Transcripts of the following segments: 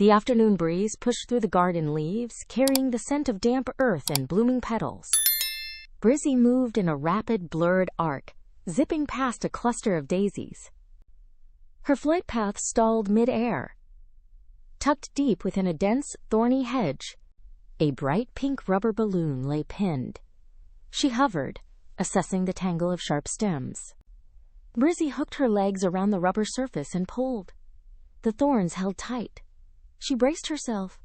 The afternoon breeze pushed through the garden leaves, carrying the scent of damp earth and blooming petals. Brizzy moved in a rapid, blurred arc, zipping past a cluster of daisies. Her flight path stalled mid-air. Tucked deep within a dense, thorny hedge, a bright pink rubber balloon lay pinned. She hovered, assessing the tangle of sharp stems. Brizzy hooked her legs around the rubber surface and pulled. The thorns held tight. She braced herself,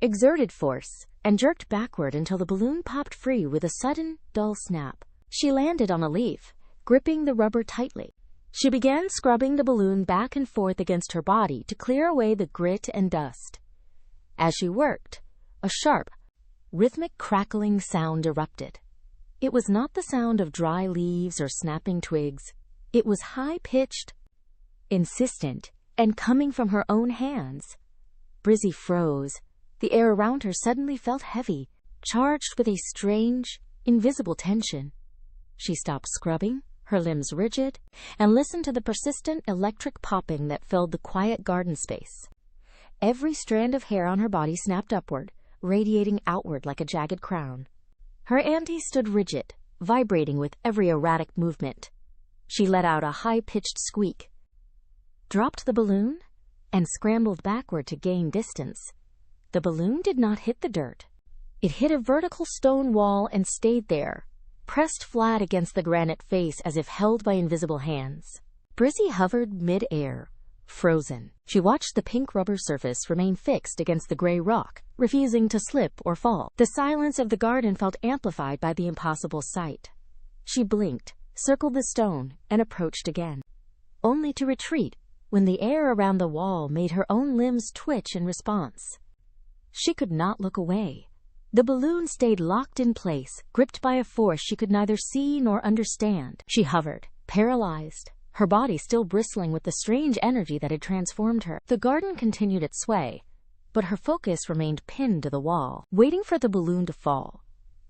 exerted force, and jerked backward until the balloon popped free with a sudden, dull snap. She landed on a leaf, gripping the rubber tightly. She began scrubbing the balloon back and forth against her body to clear away the grit and dust. As she worked, a sharp, rhythmic crackling sound erupted. It was not the sound of dry leaves or snapping twigs. It was high-pitched, insistent, and coming from her own hands. Brizzy froze. The air around her suddenly felt heavy, charged with a strange, invisible tension. She stopped scrubbing, her limbs rigid, and listened to the persistent electric popping that filled the quiet garden space. Every strand of hair on her body snapped upward, radiating outward like a jagged crown. Her antennae stood rigid, vibrating with every erratic movement. She let out a high-pitched squeak, dropped the balloon, and scrambled backward to gain distance. The balloon did not hit the dirt. It hit a vertical stone wall and stayed there, pressed flat against the granite face as if held by invisible hands. Brizzy hovered mid-air, frozen. She watched the pink rubber surface remain fixed against the gray rock, refusing to slip or fall. The silence of the garden felt amplified by the impossible sight. She blinked, circled the stone, and approached again, only to retreat when the air around the wall made her own limbs twitch in response. She could not look away. The balloon stayed locked in place, gripped by a force she could neither see nor understand. She hovered, paralyzed, her body still bristling with the strange energy that had transformed her. The garden continued its sway, but her focus remained pinned to the wall, waiting for the balloon to fall,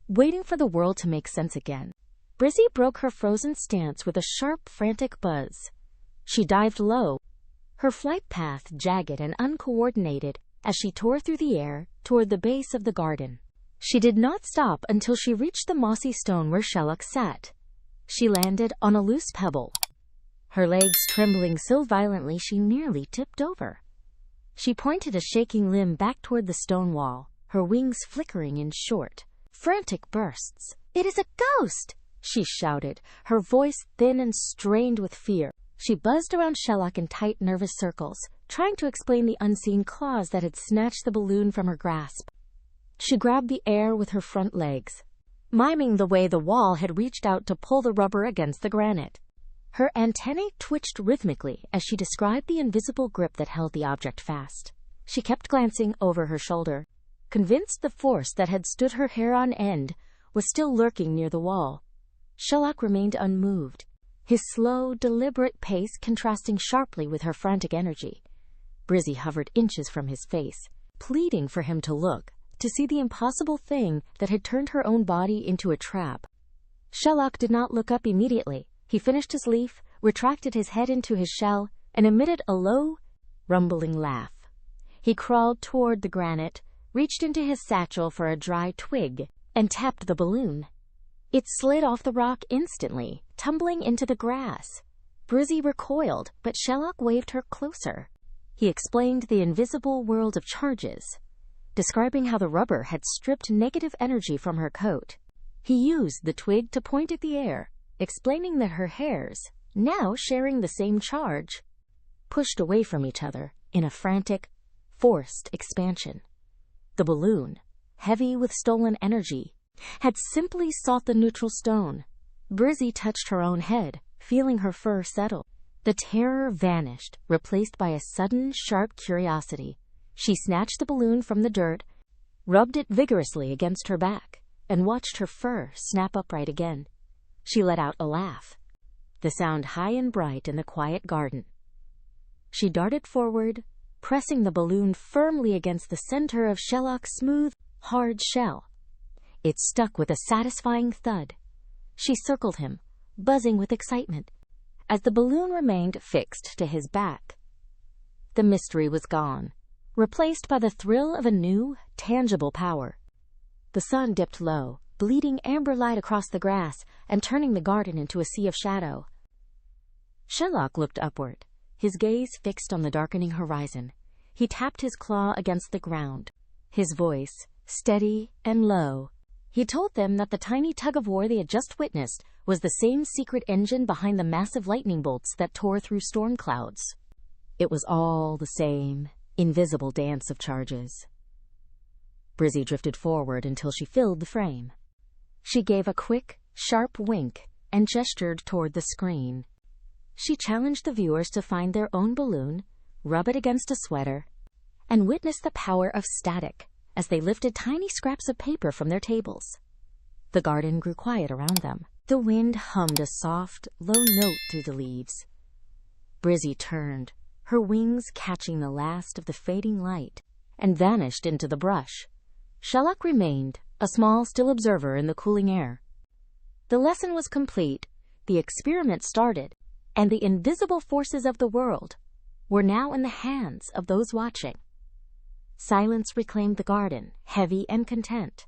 waiting for the world to make sense again. Brizzy broke her frozen stance with a sharp, frantic buzz. She dived low, her flight path jagged and uncoordinated as she tore through the air toward the base of the garden. She did not stop until she reached the mossy stone where Shellock sat. She landed on a loose pebble, her legs trembling so violently she nearly tipped over. She pointed a shaking limb back toward the stone wall, her wings flickering in short, frantic bursts. "It is a ghost!" she shouted, her voice thin and strained with fear. She buzzed around Shellock in tight, nervous circles, trying to explain the unseen claws that had snatched the balloon from her grasp. She grabbed the air with her front legs, miming the way the wall had reached out to pull the rubber against the granite. Her antennae twitched rhythmically as she described the invisible grip that held the object fast. She kept glancing over her shoulder, convinced the force that had stood her hair on end was still lurking near the wall. Shellock remained unmoved, his slow, deliberate pace contrasting sharply with her frantic energy. Brizzy hovered inches from his face, pleading for him to look, to see the impossible thing that had turned her own body into a trap. Shellock did not look up immediately. He finished his leaf, retracted his head into his shell, and emitted a low, rumbling laugh. He crawled toward the granite, reached into his satchel for a dry twig, and tapped the balloon. It slid off the rock instantly, tumbling into the grass. Brizzy recoiled, but Shellock waved her closer. He explained the invisible world of charges, describing how the rubber had stripped negative energy from her coat. He used the twig to point at the air, explaining that her hairs, now sharing the same charge, pushed away from each other in a frantic, forced expansion. The balloon, heavy with stolen energy, had simply sought the neutral stone. Brizzy touched her own head, feeling her fur settle. The terror vanished, replaced by a sudden, sharp curiosity. She snatched the balloon from the dirt, rubbed it vigorously against her back, and watched her fur snap upright again. She let out a laugh, the sound high and bright in the quiet garden. She darted forward, pressing the balloon firmly against the center of Shellock's smooth, hard shell. It stuck with a satisfying thud. She circled him, buzzing with excitement, as the balloon remained fixed to his back. The mystery was gone. replaced by the thrill of a new, tangible power. The sun dipped low, bleeding amber light across the grass and turning the garden into a sea of shadow. Shellock looked upward, his gaze fixed on the darkening horizon. He tapped his claw against the ground, his voice steady and low. He told them that the tiny tug-of-war they had just witnessed was the same secret engine behind the massive lightning bolts that tore through storm clouds. It was all the same invisible dance of charges. Brizzy drifted forward until she filled the frame. She gave a quick, sharp wink and gestured toward the screen. She challenged the viewers to find their own balloon, rub it against a sweater, and witness the power of static as they lifted tiny scraps of paper from their tables. The garden grew quiet around them. The wind hummed a soft, low note through the leaves. Brizzy turned, her wings catching the last of the fading light, and vanished into the brush. Shellock remained, a small, still observer in the cooling air. The lesson was complete, the experiment started, and the invisible forces of the world were now in the hands of those watching. Silence reclaimed the garden, heavy and content.